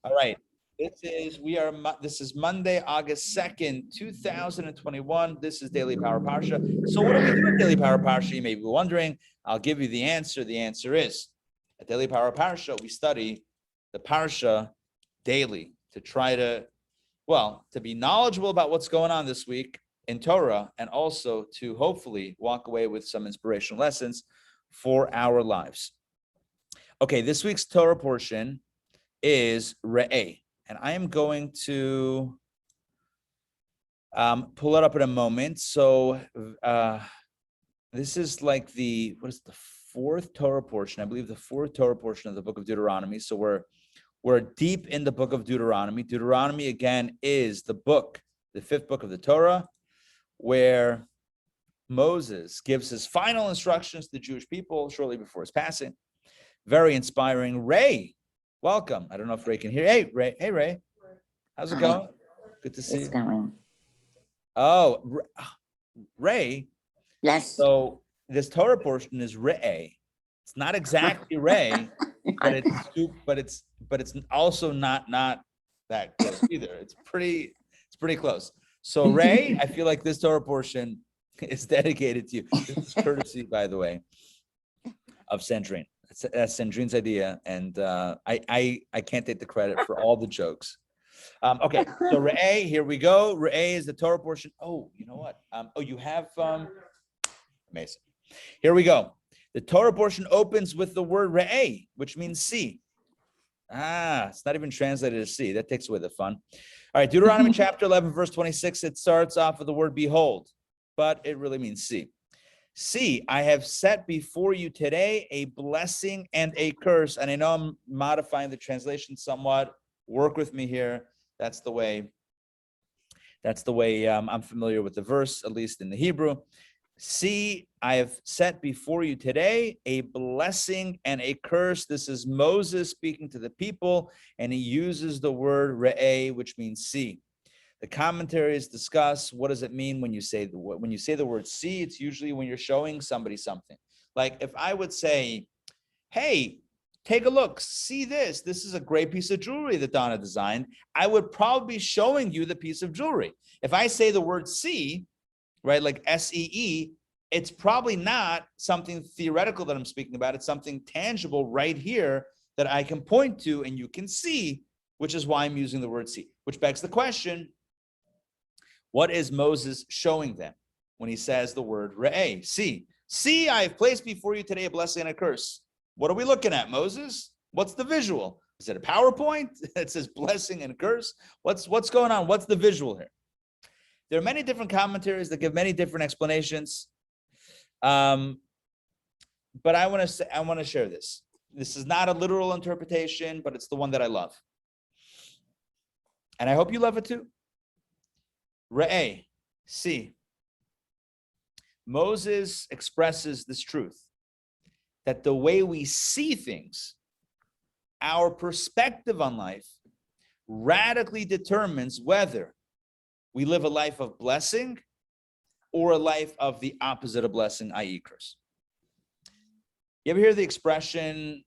All right. This is Monday, August 2nd, 2021. This is Daily Power Parsha. So what do we do at Daily Power Parsha? You may be wondering. I'll give you the answer. The answer is, at Daily Power Parsha, we study the Parsha daily to try to be knowledgeable about what's going on this week in Torah, and also to hopefully walk away with some inspirational lessons for our lives. Okay, this week's Torah portion is Re'eh. And I am going to pull it up in a moment. So this is like the fourth Torah portion? I believe the fourth Torah portion of the book of Deuteronomy. So we're deep in the book of Deuteronomy. Deuteronomy, again, is the fifth book of the Torah, where Moses gives his final instructions to the Jewish people shortly before his passing. Very inspiring. Ray, welcome. I don't know if Ray can hear. Hey, Ray. How's it going? Good to see you. It's going. Oh, Ray. Yes. So this Torah portion is Re'eh. It's not exactly Ray, but it's also not that close either. It's pretty close. So Ray, I feel like this Torah portion is dedicated to you. This is courtesy, by the way, of Sandrine. That's Sandrine's idea, and I can't take the credit for all the jokes. Okay, so Re'eh, here we go. Re'eh is the Torah portion. Oh, you know what? You have amazing. Here we go. The Torah portion opens with the word Re'eh, which means see. It's not even translated as see. That takes away the fun. All right, Deuteronomy chapter 11, verse 26. It starts off with the word behold, but it really means see. See, I have set before you today a blessing and a curse. And I know I'm modifying the translation somewhat. Work with me here. That's the way I'm familiar with the verse, at least in the Hebrew. See, I have set before you today a blessing and a curse. This is Moses speaking to the people, and he uses the word re'eh, which means see. The commentaries discuss what does it mean when you say the word see. It's usually when you're showing somebody something. Like if I would say, hey, take a look, see this. This is a great piece of jewelry that Donna designed. I would probably be showing you the piece of jewelry. If I say the word see, right, like S-E-E, it's probably not something theoretical that I'm speaking about. It's something tangible right here that I can point to and you can see, which is why I'm using the word see, which begs the question, what is Moses showing them when he says the word re'eh? See, I have placed before you today a blessing and a curse. What are we looking at, Moses? What's the visual? Is it a PowerPoint? It says blessing and curse. What's going on? What's the visual here? There are many different commentaries that give many different explanations. But I want to share this. This is not a literal interpretation, but it's the one that I love. And I hope you love it too. Re'eh, see. Moses expresses this truth, that the way we see things, our perspective on life, radically determines whether we live a life of blessing or a life of the opposite of blessing, i.e. curse. You ever hear the expression,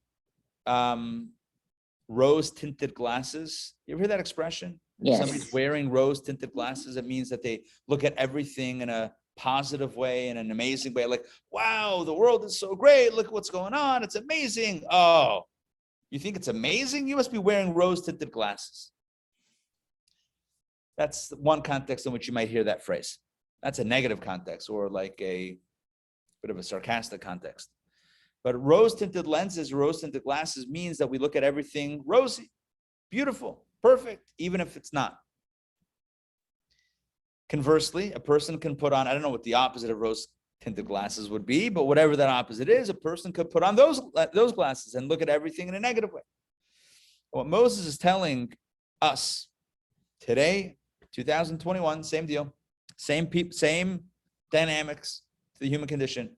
rose-tinted glasses? You ever hear that expression? Yes. Somebody's wearing rose-tinted glasses. It means that they look at everything in a positive way, in an amazing way. Like, wow, the world is so great. Look what's going on. It's amazing. Oh, you think it's amazing? You must be wearing rose-tinted glasses. That's one context in which you might hear that phrase. That's a negative context, or like a bit of a sarcastic context. But rose-tinted lenses, rose-tinted glasses means that we look at everything rosy, beautiful, perfect, even if it's not. Conversely, a person can put on, I don't know what the opposite of rose-tinted glasses would be, but whatever that opposite is, a person could put on those glasses and look at everything in a negative way. What Moses is telling us today, 2021, same deal, same dynamics to the human condition.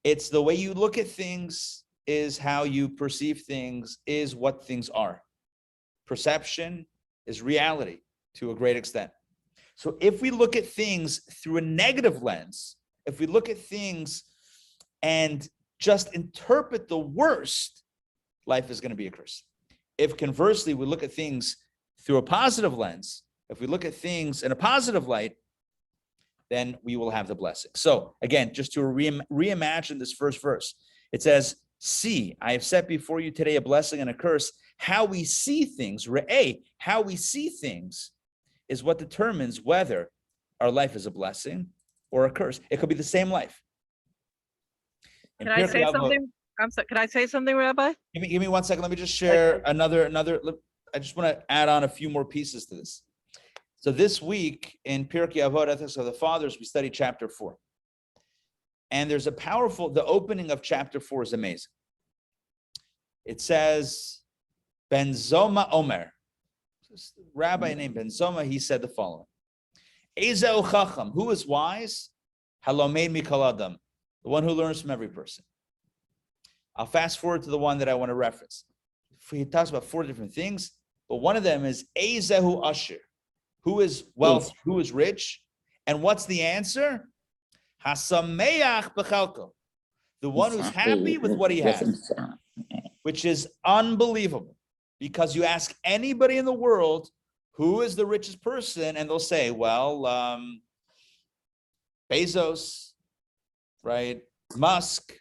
It's the way you look at things is how you perceive things, is what things are. Perception is reality to a great extent. So if we look at things through a negative lens, if we look at things and just interpret the worst, life is going to be a curse. If conversely, we look at things through a positive lens, if we look at things in a positive light, then we will have the blessing. So again, just to reimagine this first verse, it says, see, I have set before you today a blessing and a curse. How we see things, re'eh, how we see things is what determines whether our life is a blessing or a curse. It could be the same life. Can I say something? I'm sorry. Can I say something, Rabbi? Give me 1 second. Let me just share another. I just want to add on a few more pieces to this. So this week in Pirkei Avot, Ethics of the Fathers, we studied chapter 4. And there's the opening of chapter 4 is amazing. It says, Ben Zoma Omer, rabbi named Ben Zoma, he said the following. Ezeu Chacham, who is wise? Halomein Mikol Adam, the one who learns from every person. I'll fast forward to the one that I want to reference. He talks about 4 different things, but one of them is Ezehu Asher, who is wealthy, who is rich. And what's the answer? Hasameach b'chalko, the one who's happy with what he has, which is unbelievable. Because you ask anybody in the world, who is the richest person? And they'll say, well, Bezos, right? Musk,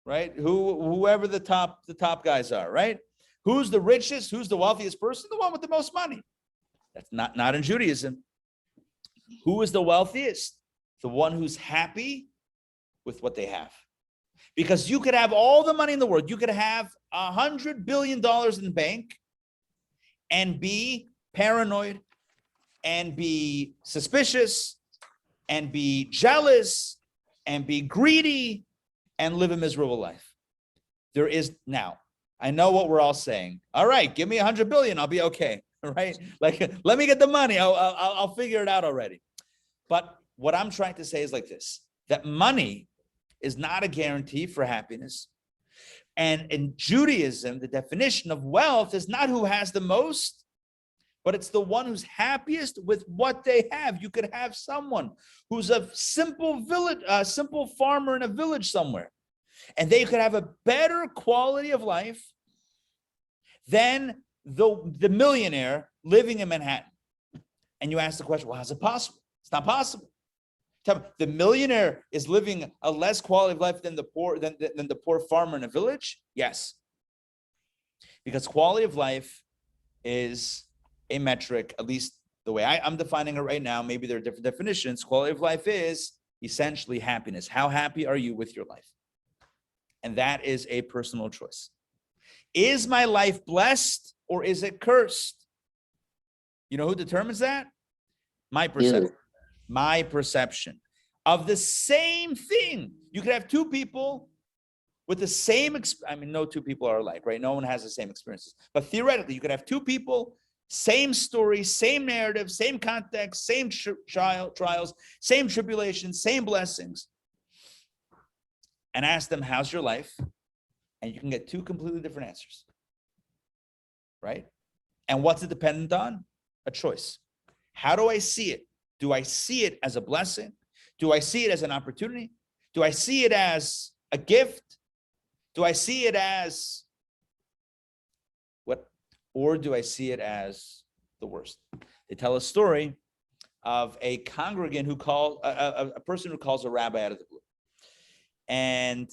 right? Whoever the top guys are, right? Who's the richest? Who's the wealthiest person? The one with the most money. That's not in Judaism. Who is the wealthiest? The one who's happy with what they have. Because you could have all the money in the world. You could have $100 billion in the bank and be paranoid and be suspicious and be jealous and be greedy and live a miserable life. There is now, I know what we're all saying. All right, give me 100 billion, I'll be okay. Right? Like, let me get the money. I'll figure it out already. But what I'm trying to say is like this, that money is not a guarantee for happiness. And in Judaism, the definition of wealth is not who has the most, but it's the one who's happiest with what they have. You could have someone who's a simple farmer in a village somewhere, and they could have a better quality of life than the millionaire living in Manhattan. And you ask the question, well, how's it possible? It's not possible. The millionaire is living a less quality of life than the poor farmer in a village? Yes. Because quality of life is a metric, at least the way I'm defining it right now. Maybe there are different definitions. Quality of life is essentially happiness. How happy are you with your life? And that is a personal choice. Is my life blessed or is it cursed? You know who determines that? My perception. My perception of the same thing. You could have 2 people with the same, no 2 people are alike, right? No one has the same experiences. But theoretically, you could have 2 people, same story, same narrative, same context, same trials, same tribulations, same blessings. And ask them, how's your life? And you can get 2 completely different answers, right? And what's it dependent on? A choice. How do I see it? Do I see it as a blessing? Do I see it as an opportunity? Do I see it as a gift? Do I see it as what? Or do I see it as the worst? They tell a story of a congregant who called a person who calls a rabbi out of the blue. And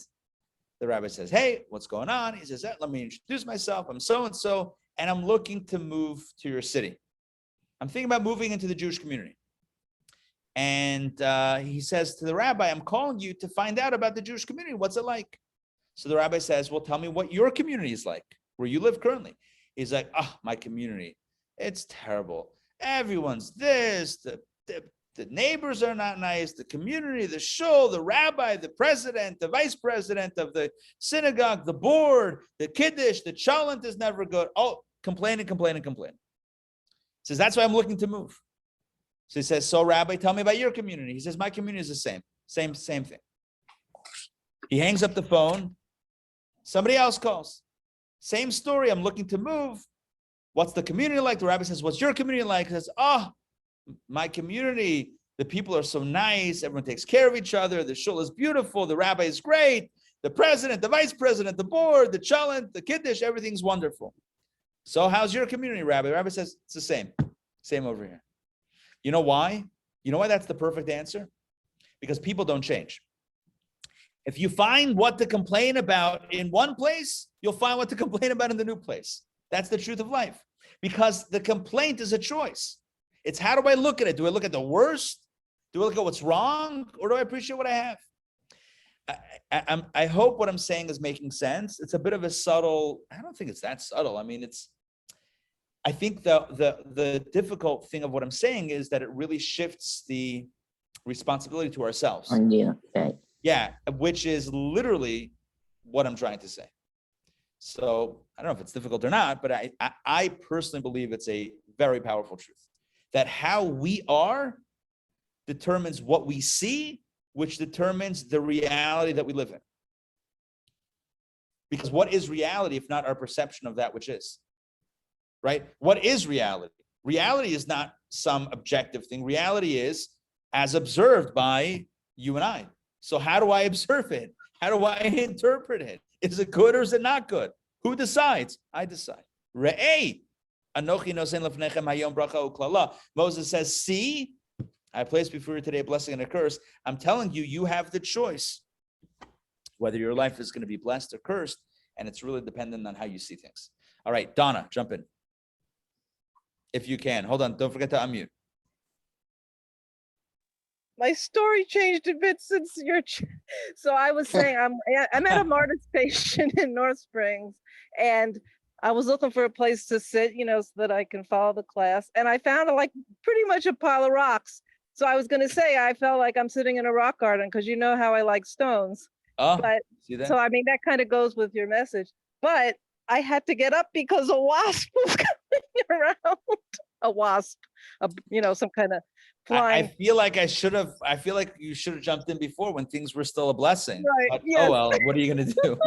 the rabbi says, hey, what's going on? He says, let me introduce myself. I'm so-and-so, and I'm looking to move to your city. I'm thinking about moving into the Jewish community. And he says to the rabbi, I'm calling you to find out about the Jewish community. What's it like? So the rabbi says, well, tell me what your community is like, where you live currently. He's like, my community, it's terrible. Everyone's this, the neighbors are not nice, the community, the shul, the rabbi, the president, the vice president of the synagogue, the board, the kiddush, the chalent is never good. Complaining. Says, that's why I'm looking to move. So he says, so Rabbi, tell me about your community. He says, my community is the same thing. He hangs up the phone. Somebody else calls. Same story. I'm looking to move. What's the community like? The rabbi says, what's your community like? He says, my community, the people are so nice. Everyone takes care of each other. The shul is beautiful. The rabbi is great. The president, the vice president, the board, the chalent, the kiddush, everything's wonderful. So how's your community, Rabbi? Rabbi says it's the same. Same over here. You know why? You know why that's the perfect answer? Because people don't change. If you find what to complain about in one place, you'll find what to complain about in the new place. That's the truth of life. Because the complaint is a choice. It's how do I look at it? Do I look at the worst? Do I look at what's wrong? Or do I appreciate what I have? I hope what I'm saying is making sense. It's a bit of a subtle, I don't think it's that subtle. I mean, I think the difficult thing of what I'm saying is that it really shifts the responsibility to ourselves. Yeah, right. Yeah, which is literally what I'm trying to say. So I don't know if it's difficult or not, but I personally believe it's a very powerful truth that how we are determines what we see, which determines the reality that we live in. Because what is reality if not our perception of that which is? Right? What is reality? Reality is not some objective thing. Reality is as observed by you and I. So how do I observe it? How do I interpret it? Is it good or is it not good? Who decides? I decide. Re'ei, anochi nosein lefnechem hayom bracha uklala. Moses says, see, I place before you today a blessing and a curse. I'm telling you, you have the choice whether your life is going to be blessed or cursed, and it's really dependent on how you see things. All right, Donna, jump in. If you can. Hold on, don't forget to unmute. My story changed a bit since so I was saying I'm at a MARTA station in North Springs, and I was looking for a place to sit, so that I can follow the class, and I found pretty much a pile of rocks. So I was going to say I felt like I'm sitting in a rock garden because you know how I like stones. But see that? So I mean that kind of goes with your message. But I had to get up because a wasp was coming around. A wasp, some kind of flying. I feel like you should have jumped in before when things were still a blessing. Right. But, Yes. oh well, what are you going to do?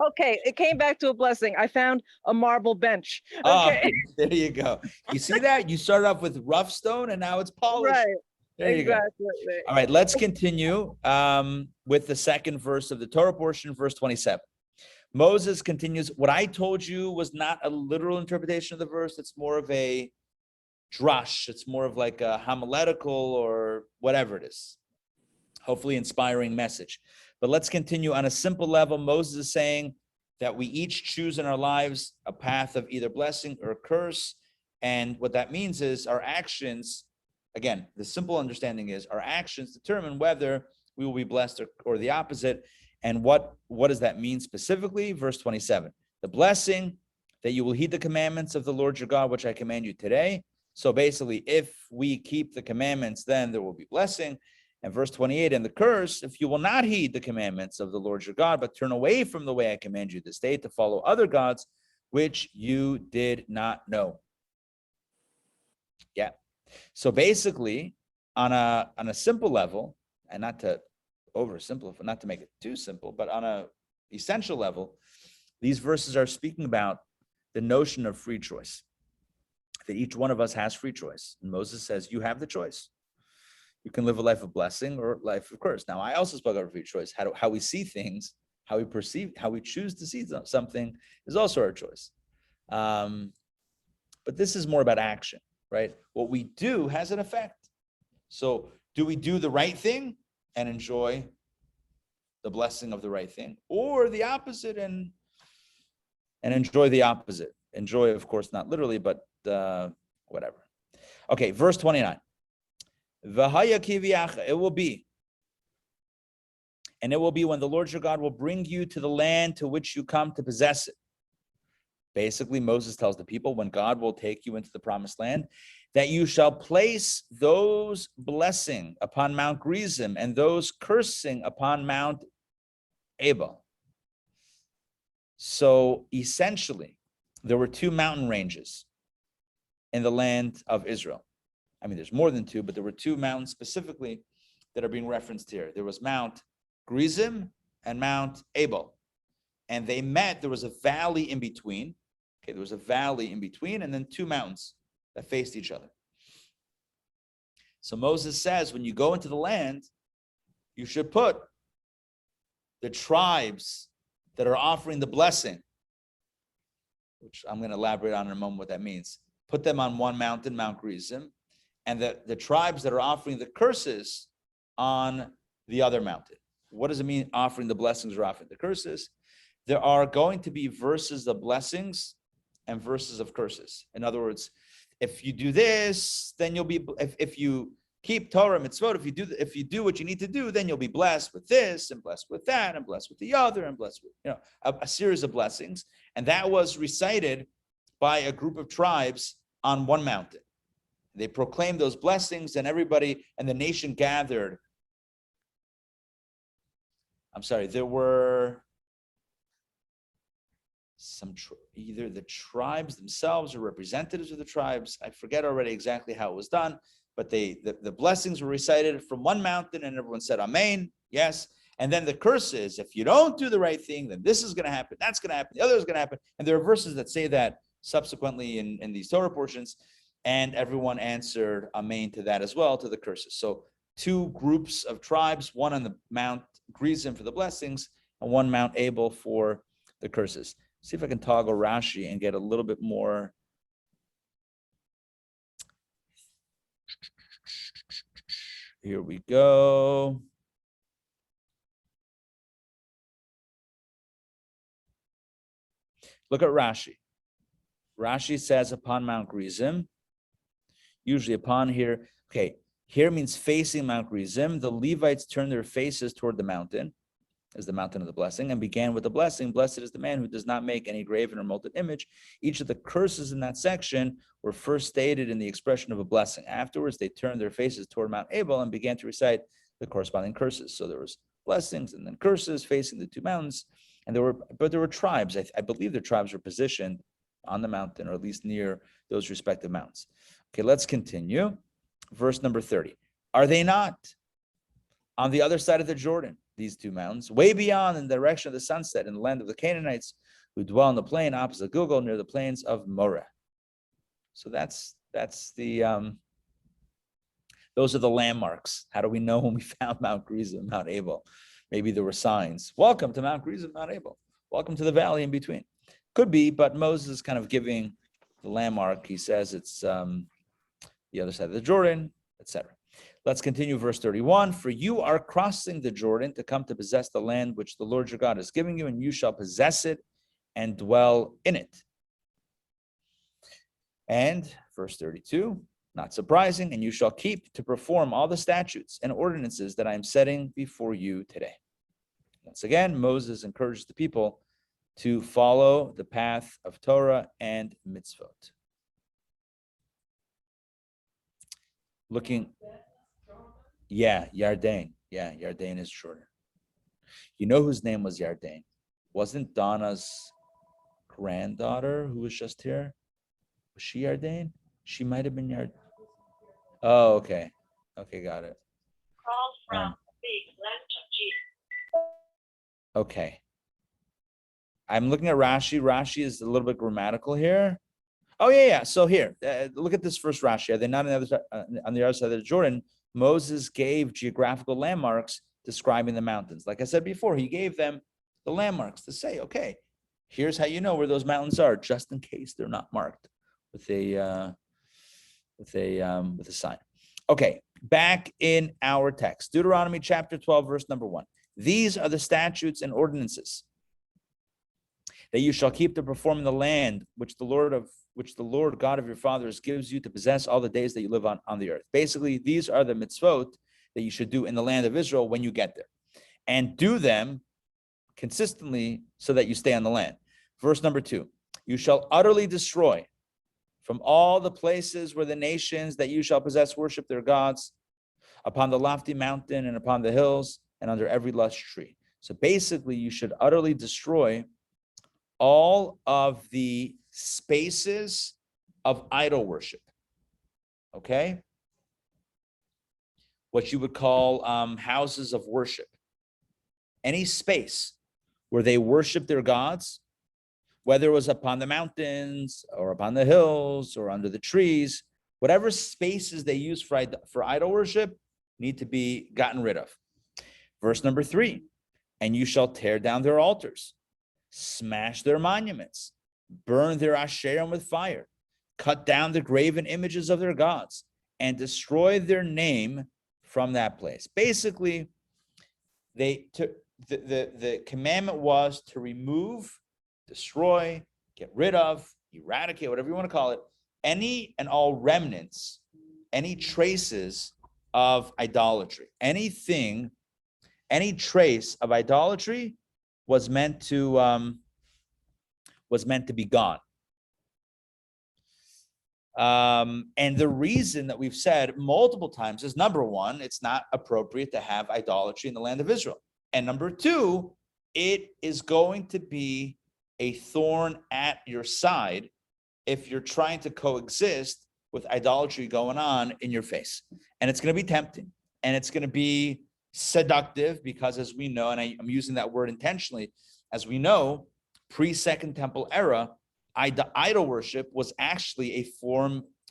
Okay, it came back to a blessing. I found a marble bench. Okay. There you go. You see that? You started off with rough stone and now it's polished. Right. There you go. Exactly. All right, let's continue with the second verse of the Torah portion, verse 27. Moses continues, what I told you was not a literal interpretation of the verse. It's more of a drush. It's more of like a homiletical or whatever it is. Hopefully inspiring message. But let's continue on a simple level. Moses is saying that we each choose in our lives a path of either blessing or curse. And what that means is our actions, again, the simple understanding is our actions determine whether we will be blessed or the opposite. And what does that mean specifically? Verse 27, the blessing that you will heed the commandments of the Lord your God, which I command you today. So basically, if we keep the commandments, then there will be blessing. And verse 28, and the curse, if you will not heed the commandments of the Lord your God, but turn away from the way I command you this day to follow other gods, which you did not know. Yeah. So basically, on a simple level, and not to oversimplify, not to make it too simple, but on a essential level, these verses are speaking about the notion of free choice, that each one of us has free choice. And Moses says, you have the choice. You can live a life of blessing or life of curse. Now, I also spoke about free choice. How we see things, how we perceive, how we choose to see something is also our choice. But this is more about action, right? What we do has an effect. So do we do the right thing and enjoy the blessing of the right thing, or the opposite and enjoy the opposite? Enjoy, of course, not literally, but whatever. Okay, verse 29. It will be. And it will be when the Lord your God will bring you to the land to which you come to possess it. Basically, Moses tells the people when God will take you into the promised land, that you shall place those blessing upon Mount Gerizim and those cursing upon Mount Ebal. So essentially, there were two mountain ranges in the land of Israel. I mean, there's more than two, but there were two mountains specifically that are being referenced here. There was Mount Gerizim and Mount Ebal. And they met, there was a valley in between. Okay, there was a valley in between, and then two mountains that faced each other. So Moses says, when you go into the land, you should put the tribes that are offering the blessing which I'm going to elaborate on in a moment what that means. Put them on one mountain, Mount Gerizim, and the tribes that are offering the curses on the other mountain. What does it mean offering the blessings or offering the curses? There are going to be verses of blessings and verses of curses. In other words, if you do this, then you'll be, if you keep Torah mitzvot, if you do what you need to do, then you'll be blessed with this and blessed with that and blessed with the other and blessed with, a series of blessings. And that was recited by a group of tribes on one mountain. They proclaimed those blessings, and everybody and the nation gathered. There were some either the tribes themselves or representatives of the tribes. I forget already exactly how it was done, but the blessings were recited from one mountain, and everyone said amen, yes. And then the curses, if you don't do the right thing, then this is going to happen, that's going to happen, the other is going to happen. And there are verses that say that subsequently in these Torah portions, and everyone answered amen to that as well, to the curses. So two groups of tribes, one on the Mount Gerizim for the blessings, and one Mount Abel for the curses. See if I can toggle Rashi and get a little bit more. Here we go. Look at Rashi. Rashi says upon Mount Gerizim, usually upon here. Okay, here means facing Mount Gerizim. The Levites turned their faces toward the mountain, as the mountain of the blessing, and began with the blessing. Blessed is the man who does not make any graven or molten image. Each of the curses in that section were first stated in the expression of a blessing. Afterwards, they turned their faces toward Mount Abel and began to recite the corresponding curses. So there was blessings and then curses facing the two mountains. And there were tribes. I believe the tribes were positioned on the mountain, or at least near those respective mountains. Okay, let's continue. Verse number 30. Are they not on the other side of the Jordan, these two mountains, way beyond in the direction of the sunset, in the land of the Canaanites who dwell in the plain opposite Gilgal, near the plains of Moreh? So that's the those are the landmarks. How do we know when we found Mount Gerizim, Mount Abel? Maybe there were signs. Welcome to Mount Gerizim, Mount Abel. Welcome to the valley in between. Could be, but Moses is kind of giving the landmark. He says it's the other side of the Jordan, etc. Let's continue verse 31. For you are crossing the Jordan to come to possess the land which the Lord your God is giving you, and you shall possess it and dwell in it. And verse 32, not surprising, and you shall keep to perform all the statutes and ordinances that I am setting before you today. Once again, Moses encourages the people to follow the path of Torah and mitzvot. Yarden. Yeah, Yarden is shorter. You know whose name was Yarden? Wasn't Donna's granddaughter who was just here? Was she Yarden? She might have been Yarden. Oh, okay. Okay, got it. Okay. I'm looking at Rashi. Rashi is a little bit grammatical here. Oh, yeah. So here, look at this first Rashi. Are they not on the other side of the Jordan? Moses gave geographical landmarks describing the mountains. Like I said before, he gave them the landmarks to say, okay, here's how you know where those mountains are, just in case they're not marked with a sign. Okay, back in our text, Deuteronomy chapter 12, verse number 1. These are the statutes and ordinances that you shall keep to perform in the land which the Lord God of your fathers gives you to possess all the days that you live on the earth. Basically, these are the mitzvot that you should do in the land of Israel when you get there, and do them consistently so that you stay on the land. Verse number 2, you shall utterly destroy from all the places where the nations that you shall possess worship their gods, upon the lofty mountain and upon the hills and under every lush tree. So basically, you should utterly destroy all of the spaces of idol worship. Okay? What you would call houses of worship. Any space where they worship their gods, whether it was upon the mountains or upon the hills or under the trees, whatever spaces they use for idol worship need to be gotten rid of. Verse number 3, and you shall tear down their altars, smash their monuments, burn their asherim with fire, cut down the graven images of their gods, and destroy their name from that place. Basically, they took the commandment was to remove, destroy, get rid of, eradicate, whatever you want to call it, any and all remnants, any traces of idolatry. Anything, any trace of idolatry was meant to be gone. And the reason that we've said multiple times is, number one, it's not appropriate to have idolatry in the land of Israel. And number two, it is going to be a thorn at your side if you're trying to coexist with idolatry going on in your face. And it's going to be tempting, and it's going to be seductive, because as we know, and I'm using that word intentionally, as we know, pre-Second Temple era, idol worship was actually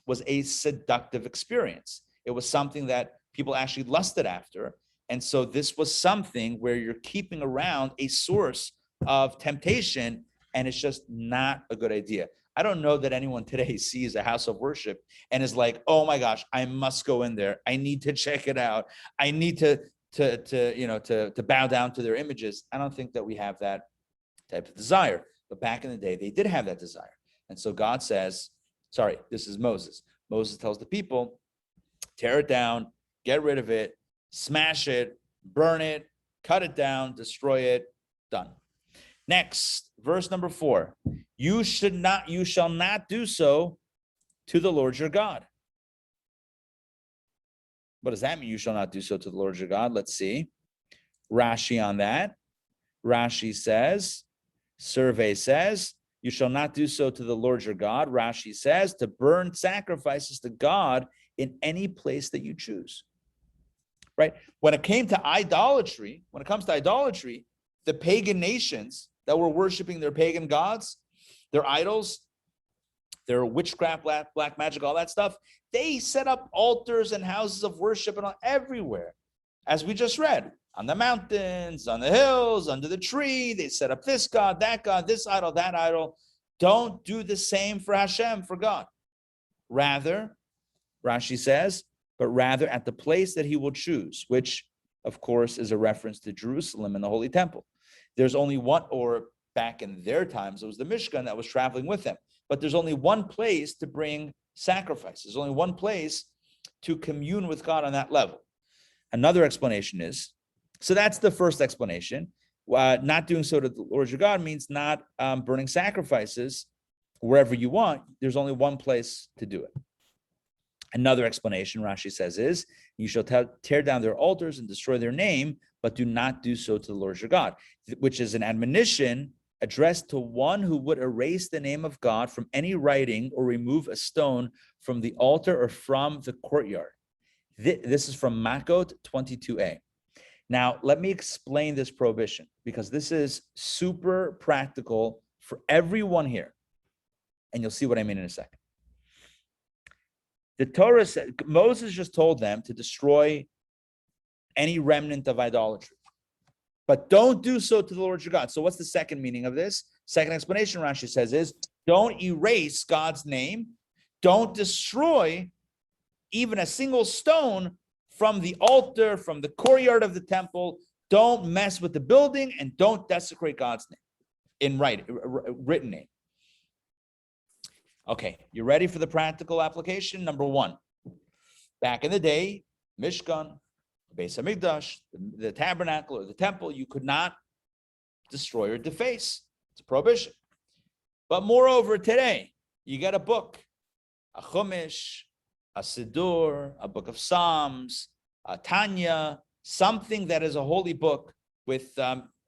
was a seductive experience. It was something that people actually lusted after. And so this was something where you're keeping around a source of temptation, and it's just not a good idea. I don't know that anyone today sees a house of worship and is like, oh my gosh, I must go in there. I need to check it out. I need to bow down to their images. I don't think that we have that type of desire. But back in the day, they did have that desire. And so God says, sorry, this is Moses. Moses tells the people, tear it down, get rid of it, smash it, burn it, cut it down, destroy it, done. Next, verse number 4. You shall not do so to the Lord your God. What does that mean? You shall not do so to the Lord your God. Let's see. Rashi on that. Rashi says, Survey says, you shall not do so to the Lord your God. Rashi says, to burn sacrifices to God in any place that you choose. Right? When it comes to idolatry, the pagan nations that were worshiping their pagan gods, their idols, their witchcraft, black magic, all that stuff, they set up altars and houses of worship and everywhere. As we just read, on the mountains, on the hills, under the tree, they set up this god, this idol, that idol. Don't do the same for Hashem, for God. Rather, Rashi says, but rather at the place that he will choose, which, of course, is a reference to Jerusalem and the Holy Temple. There's only one, or back in their times, it was the Mishkan that was traveling with them. But there's only one place to bring sacrifices. There's only one place to commune with God on that level. Another explanation is, so that's the first explanation. Not doing so to the Lord your God means not burning sacrifices wherever you want. There's only one place to do it. Another explanation, Rashi says, is you shall tear down their altars and destroy their name, but do not do so to the Lord your God, which is an admonition addressed to one who would erase the name of God from any writing or remove a stone from the altar or from the courtyard. This is from Makot 22a. Now, let me explain this prohibition, because this is super practical for everyone here. And you'll see what I mean in a second. The Torah said, Moses just told them to destroy any remnant of idolatry, but don't do so to the Lord your God. So what's the second meaning of this? Second explanation Rashi says is, don't erase God's name. Don't destroy even a single stone from the altar, from the courtyard of the temple. Don't mess with the building, and don't desecrate God's name in written name. Okay, you ready for the practical application? Number 1, back in the day, Mishkan, Beis Hamikdash, the tabernacle or the temple, you could not destroy or deface. It's a prohibition. But moreover, today, you get a book, a Chumash, a Siddur, a book of Psalms, a Tanya, something that is a holy book with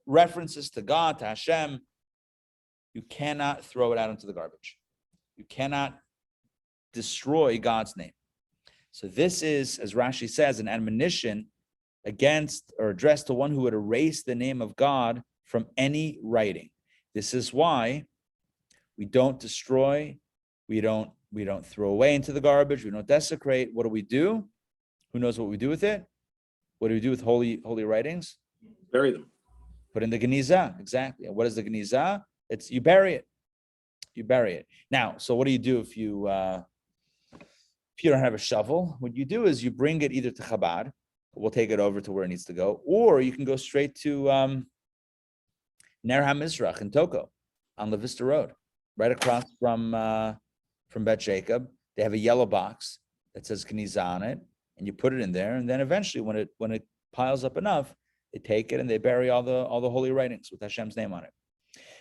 references to God, to Hashem. You cannot throw it out into the garbage. You cannot destroy God's name. So this is, as Rashi says, an admonition against or addressed to one who would erase the name of God from any writing. This is why we don't destroy, we don't throw away into the garbage, we don't desecrate. What do? Who knows what we do with it? What do we do with holy writings? Bury them. Put in the Geniza, exactly. And what is the Geniza? It's you bury it. You bury it. Now, so what do you do if you don't have a shovel? What you do is you bring it either to Chabad, we'll take it over to where it needs to go, or you can go straight to Ner HaMizrach in Toko on La Vista Road, right across from Bet Jacob. They have a yellow box that says Geniza on it, and you put it in there, and then eventually when it piles up enough, they take it and they bury all the holy writings with Hashem's name on it.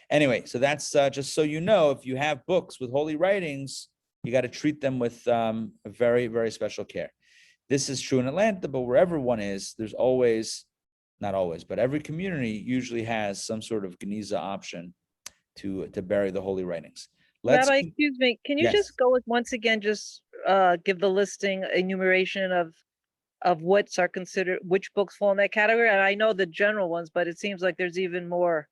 Anyway, so that's just so you know, if you have books with holy writings, you got to treat them with a very, very special care. This is true in Atlanta, but wherever one is, there's always, not always, but every community usually has some sort of Geniza option to bury the holy writings. Rabbi, excuse me, can you Yes. just go with, once again, just give the listing, enumeration of what's are considered, which books fall in that category? And I know the general ones, but it seems like there's even more.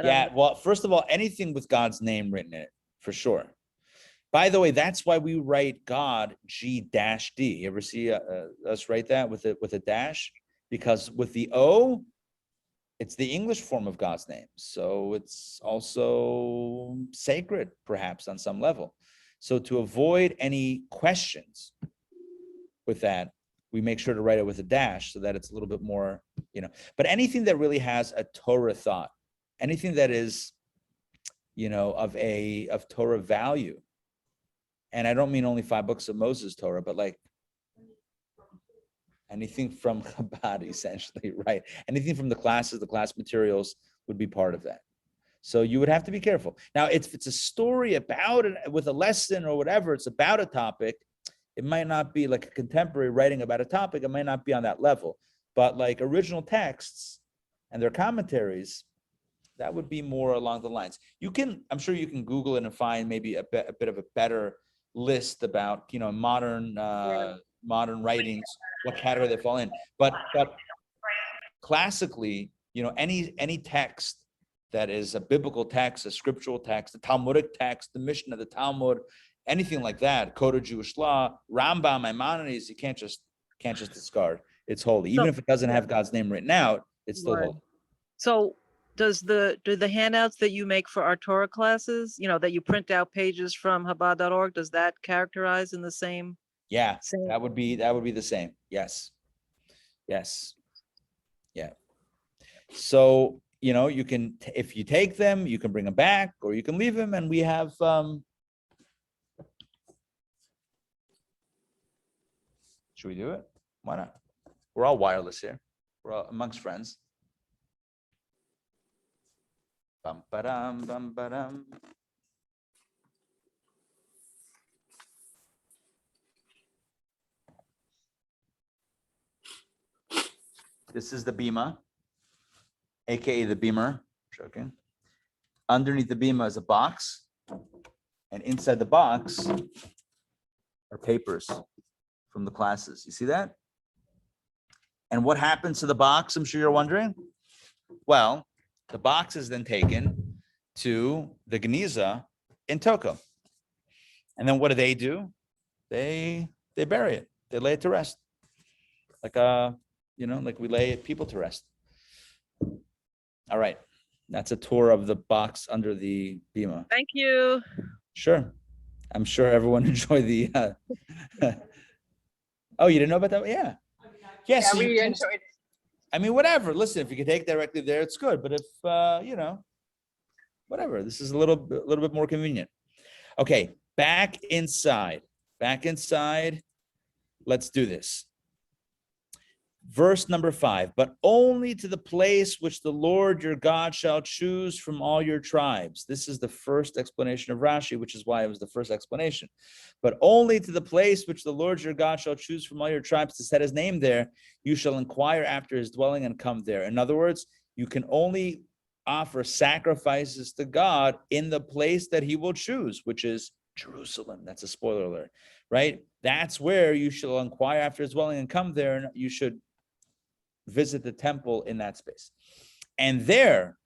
Yeah, well, first of all, anything with God's name written in it, for sure. By the way, that's why we write God G-D. You ever see us write that with a dash? Because with the O, it's the English form of God's name. So it's also sacred, perhaps, on some level. So to avoid any questions with that, we make sure to write it with a dash so that it's a little bit more, but anything that really has a Torah thought, anything that is, of Torah value. And I don't mean only 5 books of Moses Torah, but like anything from Chabad, essentially, right? Anything from the class materials would be part of that. So you would have to be careful. Now, if it's a story about it with a lesson or whatever, it's about a topic, it might not be like a contemporary writing about a topic. It might not be on that level, but like original texts and their commentaries, that would be more along the lines. I'm sure you can Google it and find maybe a bit of a better list about, modern writings, what category they fall in. But classically, any text that is a biblical text, a scriptural text, a Talmudic text, the Mishnah, the Talmud, anything like that, Code of Jewish Law, Rambam, Maimonides, you can't just discard. It's holy. Even if it doesn't have God's name written out, it's still holy. So do the handouts that you make for our Torah classes, that you print out pages from Chabad.org, does that characterize in the same? Yeah, that would be the same. Yes. Yeah. So, you can, if you take them, you can bring them back or you can leave them. And we have, should we do it? Why not? We're all wireless here. We're all amongst friends. Bum, ba-dum, bum, ba-dum. This is the bima, aka the beamer. Joking. Underneath the bima is a box, and inside the box are papers from the classes. You see that? And what happens to the box? I'm sure you're wondering. Well, the box is then taken to the Geniza in Toko. And then what do? They bury it. They lay it to rest. Like we lay people to rest. All right. That's a tour of the box under the bima. Thank you. Sure. I'm sure everyone enjoyed the Oh, you didn't know about that? Yeah. Yes. Yeah, we enjoyed it. I mean, whatever. Listen, if you can take directly there, it's good. But if whatever, this is a little bit more convenient. Okay, back inside. Let's do this. Verse number 5, but only to the place which the Lord your God shall choose from all your tribes. This is the first explanation of Rashi, which is why it was the first explanation. But only to the place which the Lord your God shall choose from all your tribes to set his name there, you shall inquire after his dwelling and come there. In other words, you can only offer sacrifices to God in the place that he will choose, which is Jerusalem. That's a spoiler alert, right? That's where you shall inquire after his dwelling and come there, and you should visit the temple in that space. And there,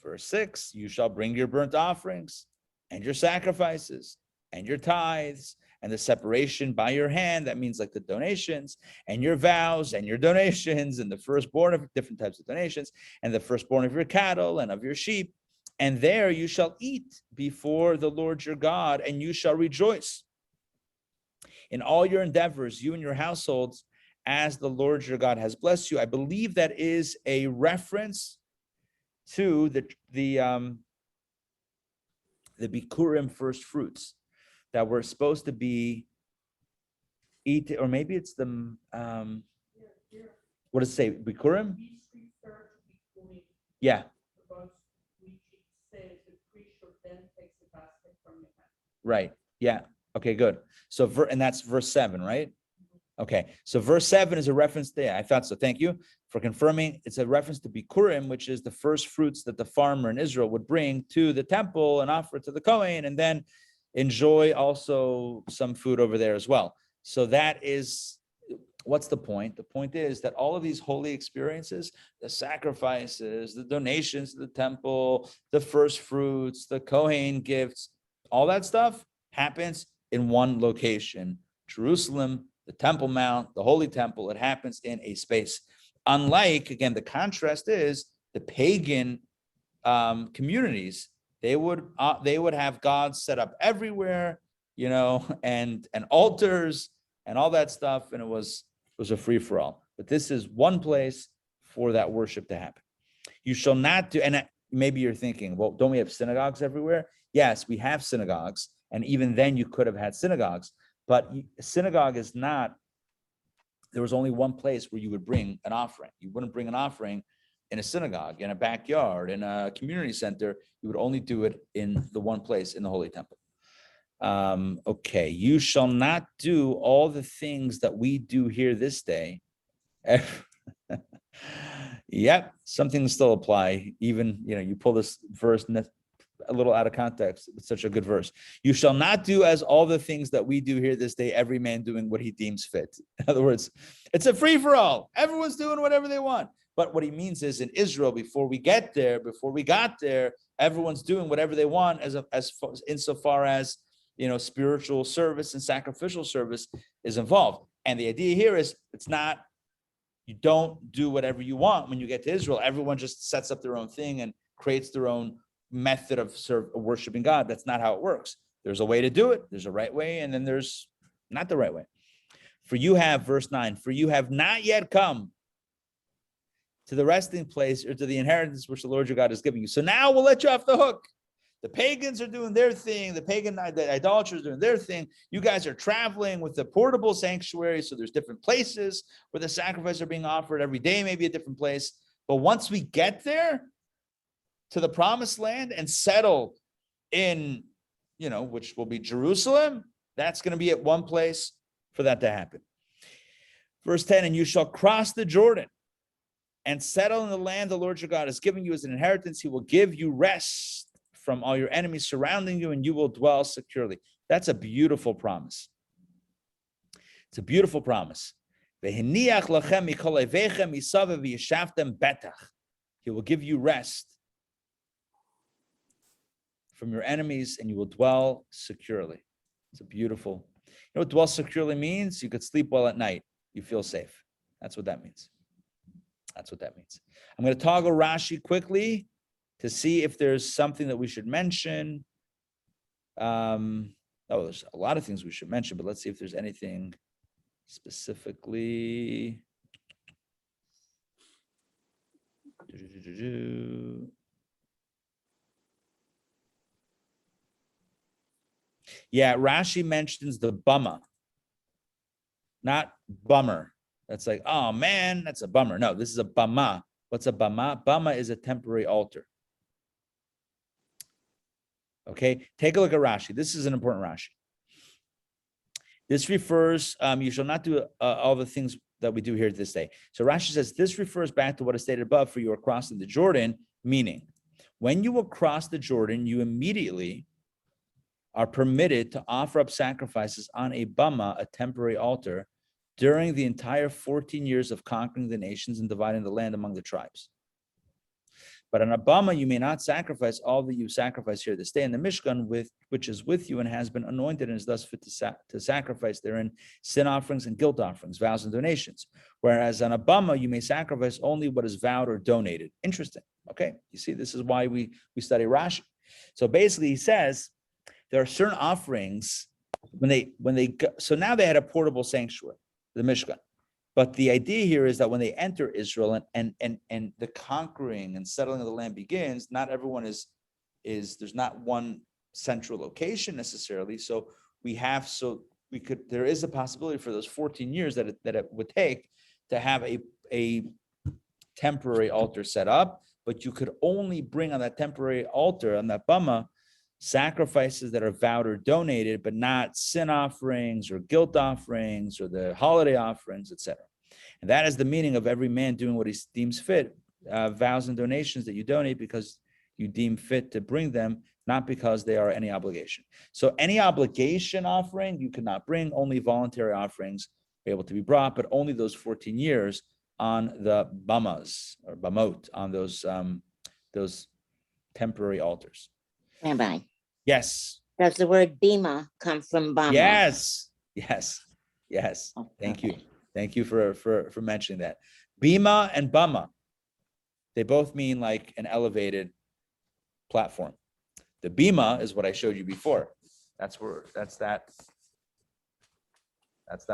verse 6, you shall bring your burnt offerings and your sacrifices and your tithes and the separation by your hand. That means like the donations and your vows and your donations and the firstborn of different types of donations and the firstborn of your cattle and of your sheep And there you shall eat before the Lord your God, and you shall rejoice in all your endeavors, you and your households, as the Lord your God has blessed you. I believe that is a reference to the Bikurim first fruits that were supposed to be eaten, or maybe it's the what does it say? Bikurim? Yeah. Right. Yeah. Okay, good. So, and that's verse 7, right? Okay. So verse 7 is a reference there. I thought so. Thank you for confirming. It's a reference to Bikurim, which is the first fruits that the farmer in Israel would bring to the temple and offer it to the Kohen, and then enjoy also some food over there as well. So that is, what's the point? The point is that all of these holy experiences, the sacrifices, the donations to the temple, the first fruits, the Kohen gifts, all that stuff happens in one location, Jerusalem, the Temple Mount, the Holy Temple. It happens in a space. Unlike, again, the contrast is the pagan communities. They would have gods set up everywhere, and altars and all that stuff, and it was a free for all. But this is one place for that worship to happen. You shall not do, and maybe you're thinking, well, don't we have synagogues everywhere? Yes, we have synagogues, and even then you could have had synagogues. But a synagogue is not, there was only one place where you would bring an offering. You wouldn't bring an offering in a synagogue, in a backyard, in a community center. You would only do it in the one place, in the Holy Temple. Okay, you shall not do all the things that we do here this day. Yep, some things still apply. Even, you pull this verse a little out of context. It's such a good verse. You shall not do as all the things that we do here this day, every man doing what he deems fit. In other words, it's a free for all. Everyone's doing whatever they want. But what he means is, in Israel, before we got there, everyone's doing whatever they want as insofar as, spiritual service and sacrificial service is involved. And the idea here is, it's not, you don't do whatever you want when you get to Israel. Everyone just sets up their own thing and creates their own method of worshiping God. That's not how it works. There's a way to do it. There's a right way, and then there's not the right way. For you have, verse 9, for you have not yet come to the resting place or to the inheritance which the Lord your God is giving you. So now we'll let you off the hook. The pagans are doing their thing. The idolaters are doing their thing. You guys are traveling with the portable sanctuary. So there's different places where the sacrifices are being offered every day, maybe a different place. But once we get there to the promised land and settle in, which will be Jerusalem, that's going to be at one place for that to happen. Verse 10, and you shall cross the Jordan and settle in the land the Lord your God is giving you as an inheritance. He will give you rest from all your enemies surrounding you, and you will dwell securely. That's a beautiful promise. It's a beautiful promise. He will give you rest from your enemies, and you will dwell securely. It's a beautiful. You know what dwell securely means? You could sleep well at night. You feel safe. That's what that means. That's what that means. I'm going to toggle Rashi quickly to see if there's something that we should mention. There's a lot of things we should mention, but let's see if there's anything specifically. Yeah, Rashi mentions the bama, not bummer. That's like, oh man, that's a bummer. No, this is a bama. What's a bama? Bama is a temporary altar. Okay, take a look at Rashi. This is an important Rashi. This refers, you shall not do all the things that we do here this day. So Rashi says, this refers back to what is stated above, for you are crossing the Jordan, meaning when you will cross the Jordan, you immediately are permitted to offer up sacrifices on a bama, a temporary altar, during the entire 14 years of conquering the nations and dividing the land among the tribes. But on a bama, you may not sacrifice all that you sacrifice here this day in the Mishkan, which is with you and has been anointed and is thus fit to sacrifice therein sin offerings and guilt offerings, vows and donations. Whereas on a bama, you may sacrifice only what is vowed or donated. Interesting. Okay, you see, this is why we study Rashi. So basically, he says there are certain offerings when they go, so now they had a portable sanctuary, the Mishkan. But the idea here is that when they enter Israel and the conquering and settling of the land begins, not everyone is there's not one central location necessarily. So there is a possibility for those 14 years that it would take to have a temporary altar set up, but you could only bring on that temporary altar, on that bama, sacrifices that are vowed or donated, but not sin offerings or guilt offerings or the holiday offerings, etc. And that is the meaning of every man doing what he deems fit, vows and donations that you donate because you deem fit to bring them, not because they are any obligation. So any obligation offering you could not bring, only voluntary offerings are able to be brought, but only those 14 years on the bamas or bamot, on those temporary altars. Rabbi, Yes. does the word bima come from bama? Yes. Oh, Thank okay. you. Thank you for mentioning that. Bima and bama, they both mean like an elevated platform. The bima is what I showed you before. That's that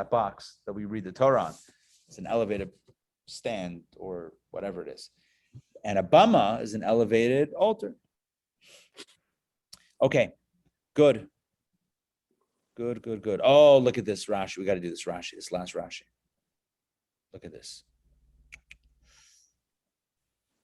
box that we read the Torah on. It's an elevated stand or whatever it is. And a bama is an elevated altar. Okay, good. Oh, look at this Rashi. We got to do this Rashi, this last Rashi. Look at this.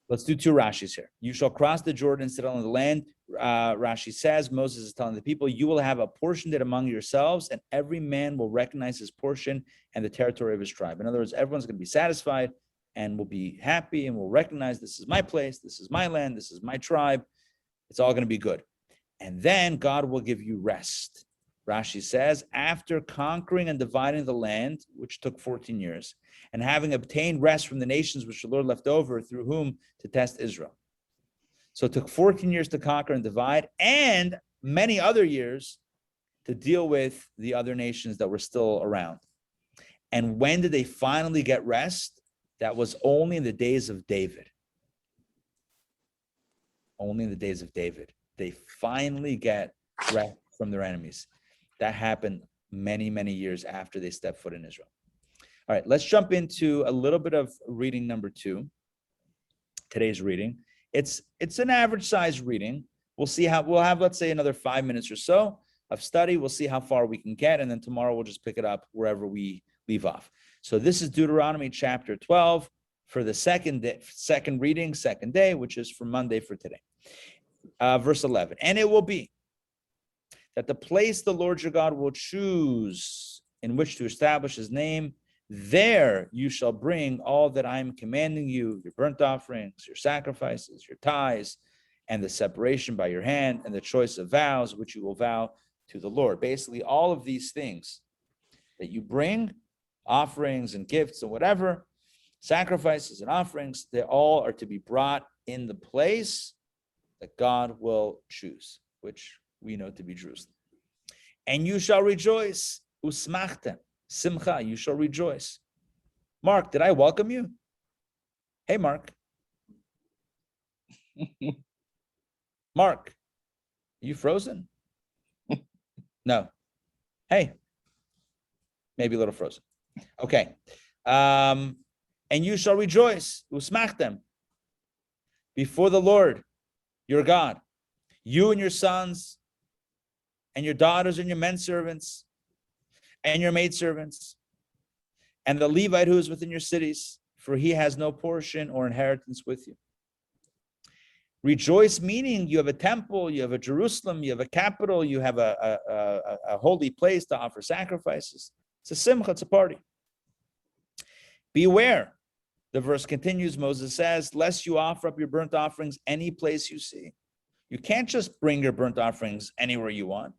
Let's do two Rashis here. You shall cross the Jordan and settle on the land. Rashi says, Moses is telling the people, you will have apportioned it among yourselves, and every man will recognize his portion and the territory of his tribe. In other words, everyone's going to be satisfied and will be happy and will recognize this is my place, this is my land, this is my tribe. It's all going to be good. And then God will give you rest. Rashi says, after conquering and dividing the land, which took 14 years, and having obtained rest from the nations which the Lord left over through whom to test Israel. So it took 14 years to conquer and divide, and many other years to deal with the other nations that were still around. And when did they finally get rest? That was only in the days of David. Only in the days of David. They finally get rest from their enemies. That happened many, many years after they stepped foot in Israel. All right, let's jump into a little bit of reading number 2. Today's reading. It's an average size reading. We'll see how we'll have, let's say, another 5 minutes or so of study. We'll see how far we can get, and then tomorrow we'll just pick it up wherever we leave off. So this is Deuteronomy chapter 12 for the second reading, second day, which is for Monday for today. Verse 11. And it will be that the place the Lord your God will choose in which to establish his name, there you shall bring all that I am commanding you, your burnt offerings, your sacrifices, your tithes, and the separation by your hand, and the choice of vows, which you will vow to the Lord. Basically, all of these things that you bring, offerings and gifts and whatever, sacrifices and offerings, they all are to be brought in the place that God will choose, which we know to be Jerusalem. And you shall rejoice, usmachtem, simcha, you shall rejoice. Mark, did I welcome you? Hey, Mark. Mark, are you frozen? No. Hey, maybe a little frozen. Okay. And you shall rejoice, usmachtem, before the Lord your God, you and your sons and your daughters and your men servants and your maidservants and the Levite who is within your cities, for he has no portion or inheritance with you. Rejoice, meaning you have a temple, you have a Jerusalem, you have a capital, you have a holy place to offer sacrifices. It's a simcha, it's a party. Beware, the verse continues, Moses says, lest you offer up your burnt offerings any place you see. You can't just bring your burnt offerings anywhere you want,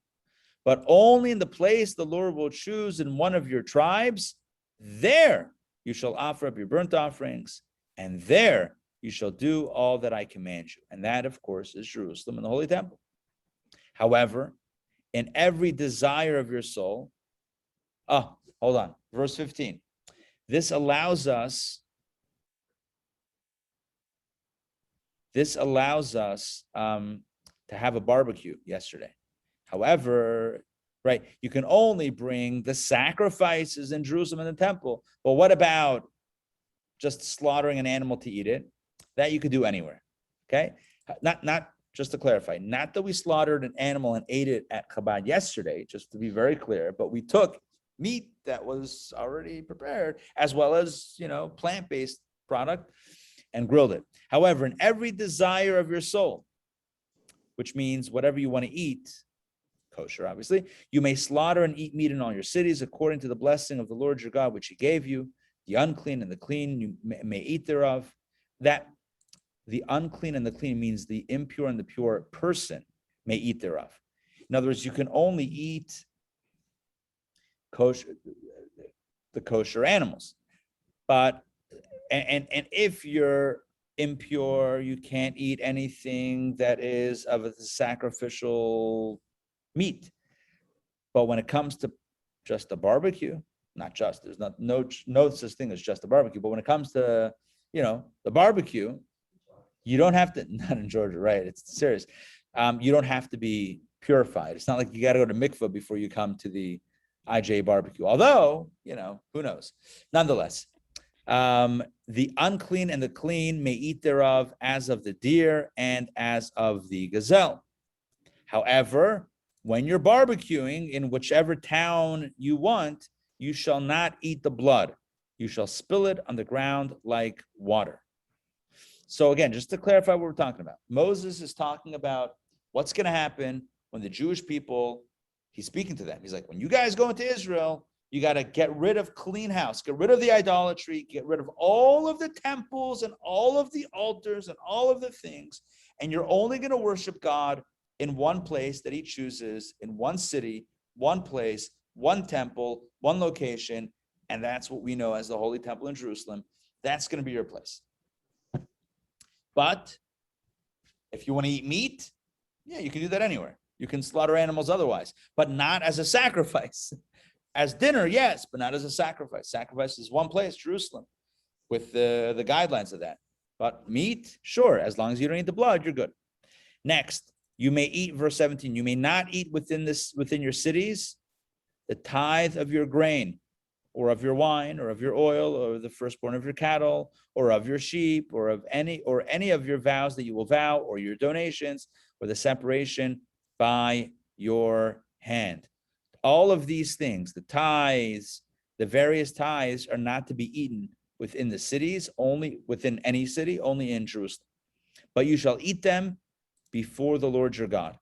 but only in the place the Lord will choose in one of your tribes. There you shall offer up your burnt offerings, and there you shall do all that I command you. And that, of course, is Jerusalem and the Holy Temple. However, in every desire of your soul, hold on, verse 15. This allows us to have a barbecue yesterday. However, right, you can only bring the sacrifices in Jerusalem and the temple. But what about just slaughtering an animal to eat it? That you could do anywhere. Okay, not just to clarify, not that we slaughtered an animal and ate it at Chabad yesterday, just to be very clear, but we took meat that was already prepared, as well as, plant-based product, and grilled it. However, in every desire of your soul, which means whatever you want to eat, kosher, obviously, you may slaughter and eat meat in all your cities according to the blessing of the Lord your God, which he gave you. The unclean and the clean you may eat thereof. That the unclean and the clean means the impure and the pure person may eat thereof. In other words, you can only eat kosher, the kosher animals. But and if you're impure, you can't eat anything that is of a sacrificial meat. But when it comes to just a barbecue, not just, there's no such thing as just a barbecue, but when it comes to, the barbecue, you don't have to, not in Georgia, right? It's serious. You don't have to be purified. It's not like you got to go to mikvah before you come to the IJ barbecue. Although, who knows? Nonetheless, the unclean and the clean may eat thereof as of the deer and as of the gazelle. However, when you're barbecuing in whichever town you want, you shall not eat the blood. You shall spill it on the ground like water. So again, just to clarify what we're talking about, Moses is talking about what's going to happen when the Jewish people, he's speaking to them. He's like, when you guys go into Israel, you got to get rid of clean house, get rid of the idolatry, get rid of all of the temples and all of the altars and all of the things. And you're only going to worship God in one place that he chooses, in one city, one place, one temple, one location. And that's what we know as the Holy Temple in Jerusalem. That's going to be your place. But if you want to eat meat, yeah, you can do that anywhere. You can slaughter animals otherwise, but not as a sacrifice. As dinner, yes, but not as a sacrifice. Sacrifice is one place, Jerusalem, with the guidelines of that. But meat, sure, as long as you don't eat the blood, you're good. Next, you may eat, verse 17, you may not eat within your cities the tithe of your grain, or of your wine, or of your oil, or the firstborn of your cattle, or of your sheep, or of any of your vows that you will vow, or your donations, or the separation by your hand. All of these things, the tithes, the various tithes, are not to be eaten within the cities, only within any city, only in Jerusalem. But you shall eat them before the Lord your God.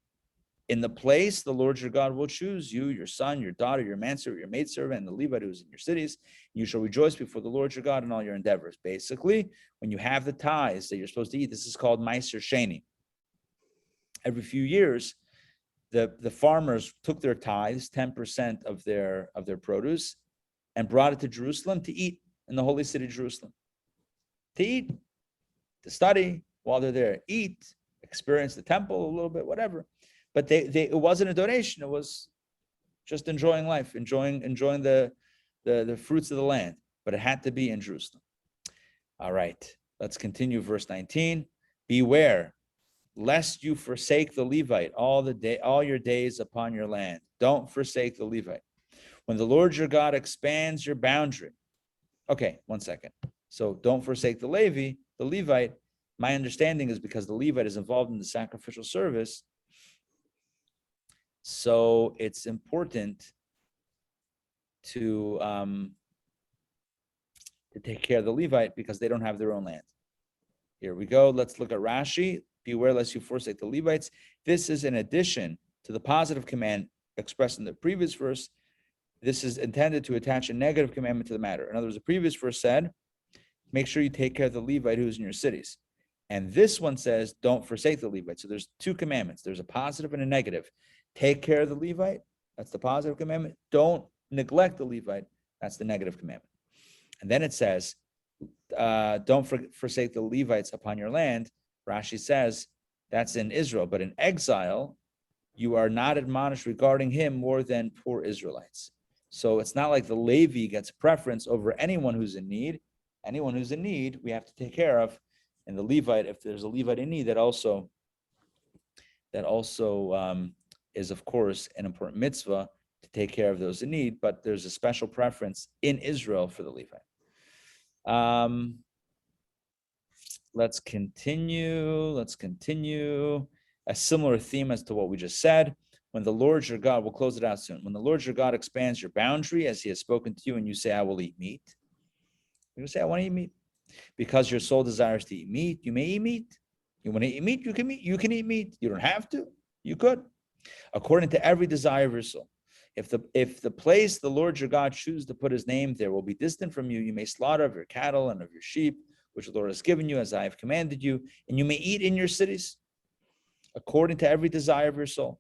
In the place the Lord your God will choose you, your son, your daughter, your manservant, your maidservant, and the Levite who is in your cities. You shall rejoice before the Lord your God in all your endeavors. Basically, when you have the tithes that you're supposed to eat, this is called Meiser Sheni. Every few years, the farmers took their tithes, 10% of their produce, and brought it to Jerusalem to eat in the holy city of Jerusalem. To eat, to study while they're there, eat, experience the temple a little bit, whatever. But it wasn't a donation. It was just enjoying life, enjoying the fruits of the land. But it had to be in Jerusalem. All right, let's continue. Verse 19. Beware, lest you forsake the Levite all your days upon your land. Don't forsake the Levite. When the Lord your God expands your boundary. Okay, 1 second. So don't forsake the Levite. My understanding is because the Levite is involved in the sacrificial service. So it's important to take care of the Levite because they don't have their own land. Here we go. Let's look at Rashi. Beware lest you forsake the Levites. This is in addition to the positive command expressed in the previous verse. This is intended to attach a negative commandment to the matter. In other words, the previous verse said, make sure you take care of the Levite who's in your cities. And this one says, don't forsake the Levite. So there's two commandments. There's a positive and a negative. Take care of the Levite. That's the positive commandment. Don't neglect the Levite. That's the negative commandment. And then it says, don't forsake the Levites upon your land. Rashi says that's in Israel, but in exile, you are not admonished regarding him more than poor Israelites. So it's not like the Levi gets preference over anyone who's in need. Anyone who's in need, we have to take care of. And the Levite, if there's a Levite in need, that also is, of course, an important mitzvah to take care of those in need. But there's a special preference in Israel for the Levite. Let's continue. A similar theme as to what we just said. When the Lord your God, we'll close it out soon. When the Lord your God expands your boundary as he has spoken to you, and you say, I will eat meat. You say, I want to eat meat. Because your soul desires to eat meat, you may eat meat. You want to eat meat, you can eat meat. You don't have to. You could. According to every desire of your soul. If the place the Lord your God chooses to put his name there will be distant from you, you may slaughter of your cattle and of your sheep, which the Lord has given you as I have commanded you, and you may eat in your cities, according to every desire of your soul.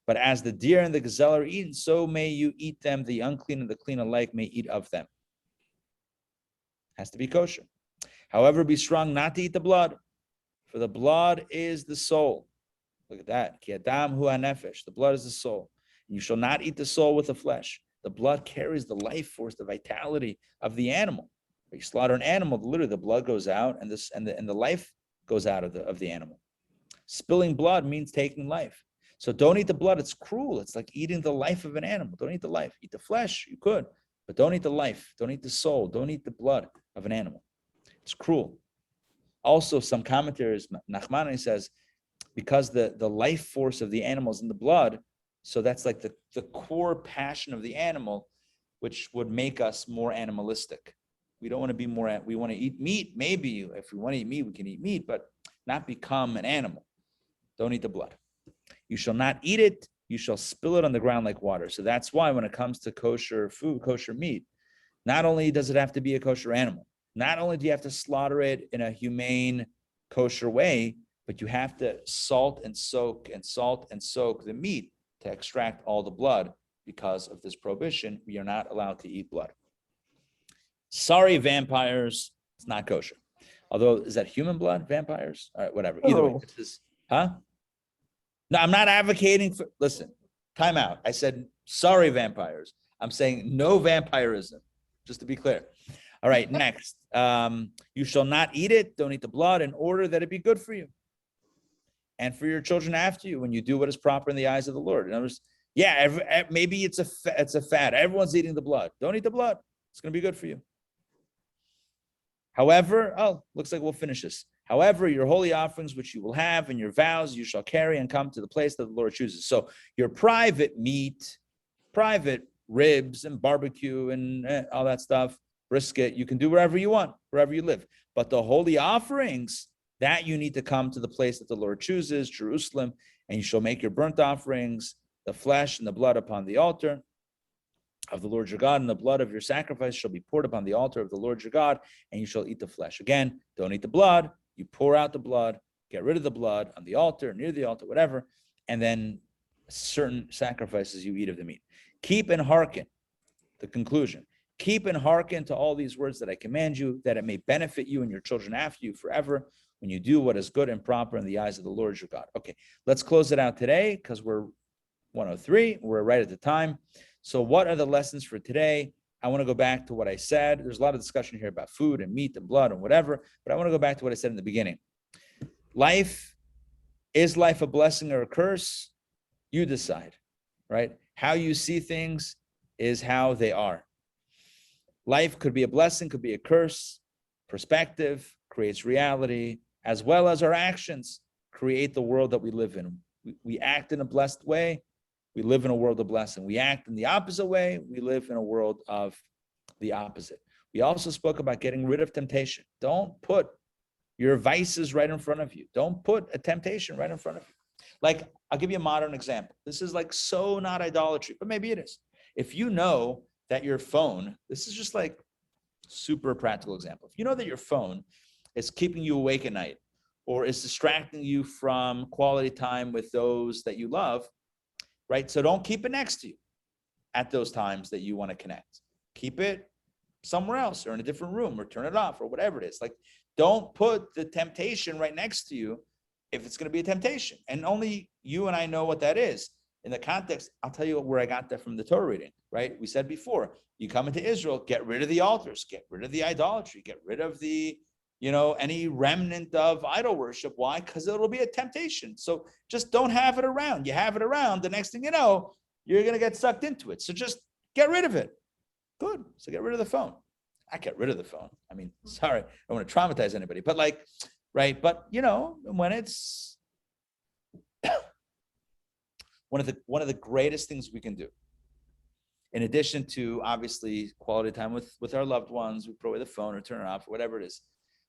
But as the deer and the gazelle are eaten, so may you eat them. The unclean and the clean alike may eat of them. Has to be kosher. However, be strong not to eat the blood, for the blood is the soul. Look at that. Ki adam hu hanefesh. The blood is the soul. And you shall not eat the soul with the flesh. The blood carries the life force, the vitality of the animal. When you slaughter an animal, literally the blood goes out, and the life goes out of the animal. Spilling blood means taking life. So don't eat the blood. It's cruel. It's like eating the life of an animal. Don't eat the life. Eat the flesh. You could, but don't eat the life. Don't eat the soul. Don't eat the blood of an animal. It's cruel. Also, some commentaries, Nachmani says, because the life force of the animal is in the blood, so that's like the core passion of the animal, which would make us more animalistic. We don't want to be more, we want to eat meat. Maybe if we want to eat meat, we can eat meat, but not become an animal. Don't eat the blood. You shall not eat it. You shall spill it on the ground like water. So that's why when it comes to kosher food, kosher meat, not only does it have to be a kosher animal, not only do you have to slaughter it in a humane, kosher way, but you have to salt and soak the meat to extract all the blood. Because of this prohibition, we are not allowed to eat blood. Sorry, vampires, it's not kosher. Although, is that human blood, vampires? All right, whatever. Either way, this is, huh? No, I'm not advocating for, listen, time out. I said, sorry, vampires. I'm saying no vampirism, just to be clear. All right, next. You shall not eat it. Don't eat the blood in order that it be good for you and for your children after you when you do what is proper in the eyes of the Lord. In other words, yeah, maybe it's a fad. Everyone's eating the blood. Don't eat the blood. It's going to be good for you. However, looks like we'll finish this. However, your holy offerings, which you will have, and your vows you shall carry and come to the place that the Lord chooses. So your private meat, private ribs and barbecue and all that stuff, brisket, you can do wherever you want, wherever you live. But the holy offerings, that you need to come to the place that the Lord chooses, Jerusalem, and you shall make your burnt offerings, the flesh and the blood upon the altar of the Lord your God, and the blood of your sacrifice shall be poured upon the altar of the Lord your God, and you shall eat the flesh. Again, don't eat the blood. You pour out the blood, get rid of the blood on the altar, near the altar, whatever, and then certain sacrifices you eat of the meat. Keep and hearken, the conclusion. Keep and hearken to all these words that I command you, that it may benefit you and your children after you forever, when you do what is good and proper in the eyes of the Lord your God. Okay, let's close it out today, because we're 1:03. We're right at the time. So what are the lessons for today? I want to go back to what I said. There's a lot of discussion here about food and meat and blood and whatever, but I want to go back to what I said in the beginning. Is life a blessing or a curse? You decide, right? How you see things is how they are. Life could be a blessing, could be a curse. Perspective creates reality, as well as our actions create the world that we live in. We act in a blessed way, we live in a world of blessing. We act in the opposite way, we live in a world of the opposite. We also spoke about getting rid of temptation. Don't put your vices right in front of you. Don't put a temptation right in front of you. Like, I'll give you a modern example. This is like so not idolatry, but maybe it is. If you know that your phone, this is just like super practical example. If you know that your phone is keeping you awake at night or is distracting you from quality time with those that you love, right? So don't keep it next to you at those times that you want to connect. Keep it somewhere else or in a different room or turn it off or whatever it is. Like, don't put the temptation right next to you if it's going to be a temptation. And only you and I know what that is. In the context, I'll tell you where I got that from the Torah reading, right? We said before, you come into Israel, get rid of the altars, get rid of the idolatry, get rid of the, any remnant of idol worship. Why? Because it'll be a temptation. So just don't have it around. You have it around, the next thing you know, you're going to get sucked into it. So just get rid of it. Good. So get rid of the phone. I get rid of the phone. I mean, sorry, I don't want to traumatize anybody, but like, right. But when it's one of the greatest things we can do, in addition to obviously quality time with our loved ones, we put away the phone or turn it off or whatever it is.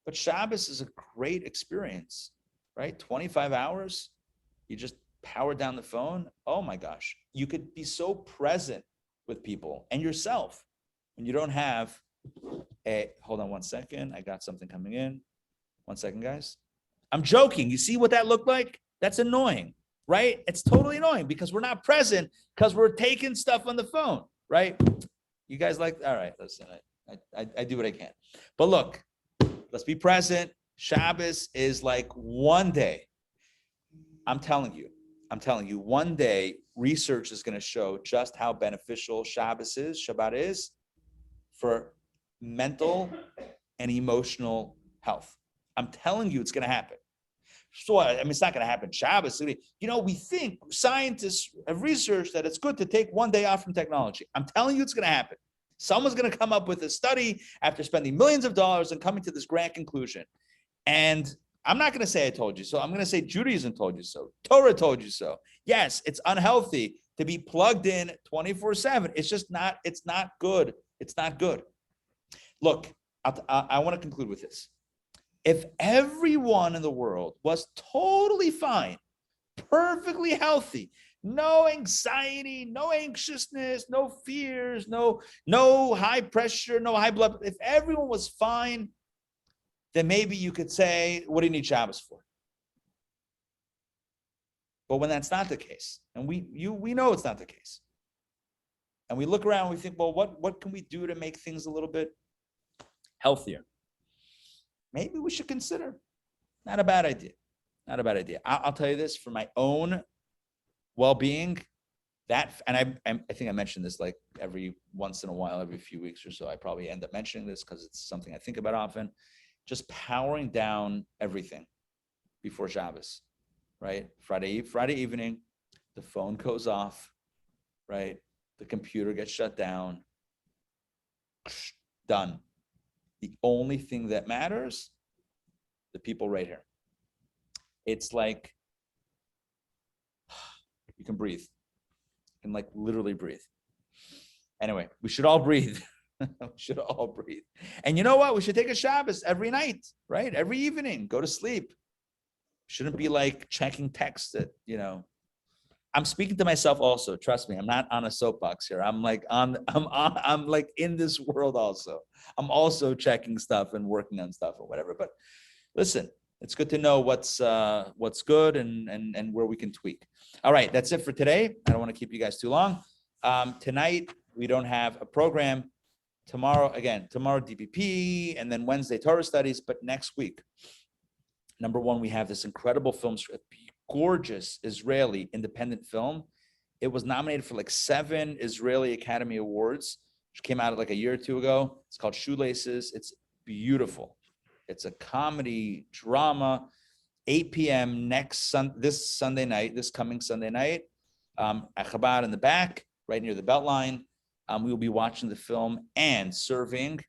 But Shabbos is a great experience, right? 25 hours, you just power down the phone. Oh my gosh, you could be so present with people and yourself when you don't have hold on one second. I got something coming in. 1 second, guys. I'm joking. You see what that looked like? That's annoying, right? It's totally annoying because we're not present because we're taking stuff on the phone, right? You guys all right, listen, I do what I can. But look, let's be present. Shabbos is like one day. I'm telling you, one day research is going to show just how beneficial Shabbat is for mental and emotional health. I'm telling you, it's going to happen. So, it's not going to happen Shabbos. We think scientists have researched that it's good to take one day off from technology. I'm telling you, it's going to happen. Someone's going to come up with a study after spending millions of dollars and coming to this grand conclusion. And I'm not going to say I told you so. I'm going to say Judaism told you so. Torah told you so. Yes, it's unhealthy to be plugged in 24/7. It's just not, it's not good. It's not good. Look, I want to conclude with this. If everyone in the world was totally fine, perfectly healthy, no anxiety, no anxiousness, no fears, no high pressure, no high blood, if everyone was fine, then maybe you could say, what do you need Shabbos for? But when that's not the case, and we know it's not the case, and we look around and we think, well, what can we do to make things a little bit healthier? Maybe we should consider. Not a bad idea. Not a bad idea. I'll tell you this, for my own well-being, and I think I mentioned this like every once in a while, every few weeks or so, I probably end up mentioning this because it's something I think about often. Just powering down everything before Shabbos, right? Friday evening, the phone goes off, right? The computer gets shut down. Done. The only thing that matters, the people right here. It's like you can breathe. You can like literally breathe. Anyway, we should all breathe. We should all breathe. And you know what? We should take a Shabbos every night, right? Every evening, go to sleep. Shouldn't be like checking texts that, I'm speaking to myself also. Trust me, I'm not on a soapbox here. I'm like in this world also. I'm also checking stuff and working on stuff or whatever. But listen, it's good to know what's good and where we can tweak. All right, that's it for today. I don't want to keep you guys too long. Tonight we don't have a program. Tomorrow DPP, and then Wednesday Torah studies. But next week, number one, we have this incredible film, gorgeous Israeli independent film. It was nominated for like 7 Israeli Academy Awards, which came out like a year or two ago. It's called Shoelaces. It's beautiful. It's a comedy drama. 8 p.m. this coming Sunday night, at Chabad in the back, right near the Beltline. We will be watching the film and serving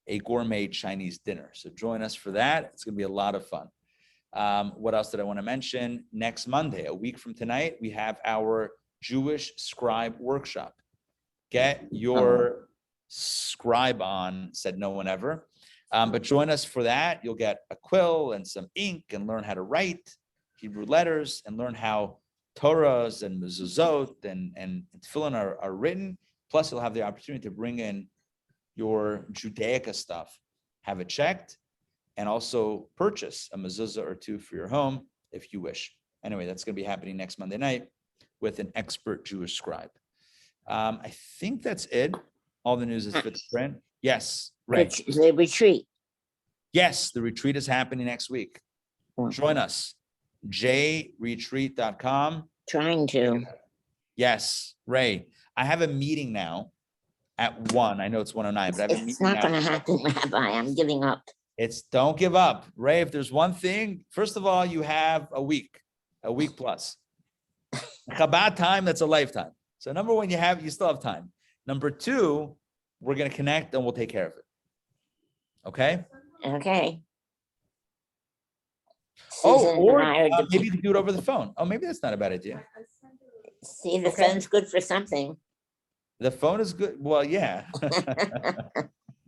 a gourmet Chinese dinner. So join us for that. It's going to be a lot of fun. What else did I want to mention? Next Monday, a week from tonight, we have our Jewish Scribe Workshop. Get your scribe on, said no one ever. But join us for that. You'll get a quill and some ink and learn how to write Hebrew letters and learn how Torahs and mezuzot and tefillin are written. Plus, you'll have the opportunity to bring in your Judaica stuff, have it checked, and also purchase a mezuzah or two for your home if you wish. Anyway, that's going to be happening next Monday night with an expert Jewish scribe. I think that's it. All the news is fit to print. Yes, right. The retreat. Yes, the retreat is happening next week. Join us. jretreat.com. Trying to. Yes, Ray. I have a meeting now at 1. I know it's 1:09, but I have a It's meeting not now. going to happen, Rabbi. I'm giving up. Don't give up. Ray, if there's one thing, first of all, you have a week plus. Chabad time, that's a lifetime. So number one, you still have time. Number two, we're going to connect and we'll take care of it. Okay? Okay. Oh, Susan or and I are maybe you can do it over the phone. Oh, maybe that's not a bad idea. See, the Okay. phone's good for something. The phone is good. Well, yeah.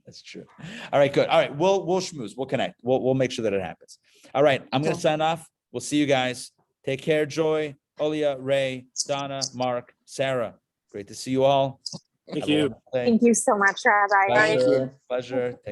That's true. All right, good. All right, we'll schmooze. We'll connect. We'll make sure that it happens. All right, I'm going to sign off. We'll see you guys. Take care, Joy, Olia, Ray, Donna, Mark, Sarah. Great to see you all. Thank Have a you. wonderful day. Thank you so much, Rabbi. Thank Pleasure. you. Pleasure. Take